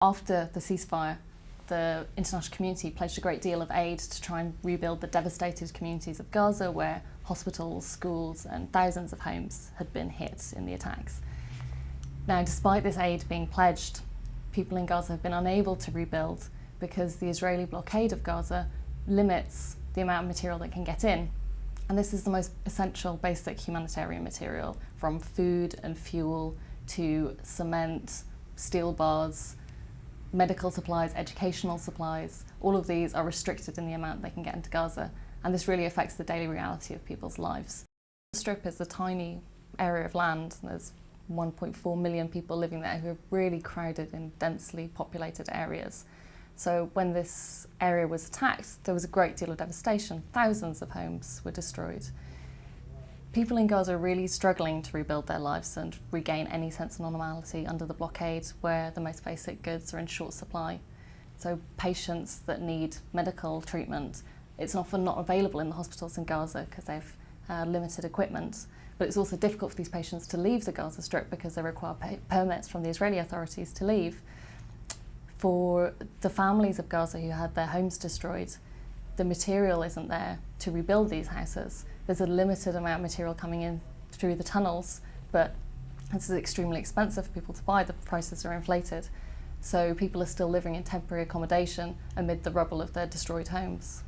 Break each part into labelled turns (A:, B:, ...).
A: After the ceasefire, the international community pledged a great deal of aid to try and rebuild the devastated communities of Gaza, where hospitals, schools and thousands of homes had been hit in the attacks. Now, despite this aid being pledged, people in Gaza have been unable to rebuild because the Israeli blockade of Gaza limits the amount of material that can get in. And this is the most essential basic humanitarian material, from food and fuel to cement, steel bars, medical supplies, educational supplies. All of these are restricted in the amount they can get into Gaza, and this really affects the daily reality of people's lives. The Strip is a tiny area of land. There's 1.4 million people living there who are really crowded in densely populated areas. So when this area was attacked, there was a great deal of devastation. Thousands of homes were destroyed. People in Gaza are really struggling to rebuild their lives and regain any sense of normality under the blockade, where the most basic goods are in short supply. So patients that need medical treatment, it's often not available in the hospitals in Gaza because they've limited equipment. But it's also difficult for these patients to leave the Gaza Strip because they require permits from the Israeli authorities to leave. For the families of Gaza who had their homes destroyed, the material isn't there to rebuild these houses. There's a limited amount of material coming in through the tunnels, but this is extremely expensive for people to buy. The prices are inflated. So people are still living in temporary accommodation amid the rubble of their destroyed homes.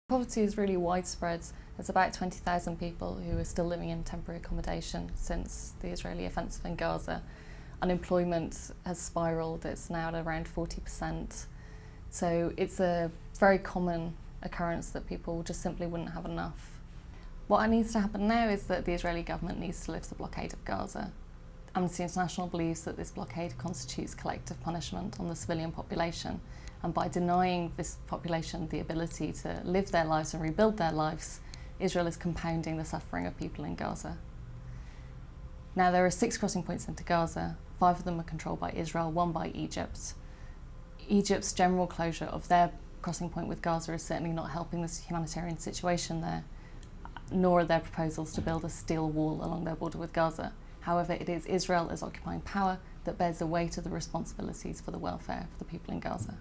A: Poverty is really widespread. There's about 20,000 people who are still living in temporary accommodation since the Israeli offensive in Gaza. Unemployment has spiralled. It's now at around 40%. So it's a very common occurrence that people just simply wouldn't have enough. What needs to happen now is that the Israeli government needs to lift the blockade of Gaza. Amnesty International believes that this blockade constitutes collective punishment on the civilian population, and by denying this population the ability to live their lives and rebuild their lives, Israel is compounding the suffering of people in Gaza. Now, there are 6 crossing points into Gaza. 5 of them are controlled by Israel, 1 by Egypt. Egypt's general closure of their crossing point with Gaza is certainly not helping this humanitarian situation there, nor are there proposals to build a steel wall along their border with Gaza. However, it is Israel as occupying power that bears the weight of the responsibilities for the welfare of the people in Gaza.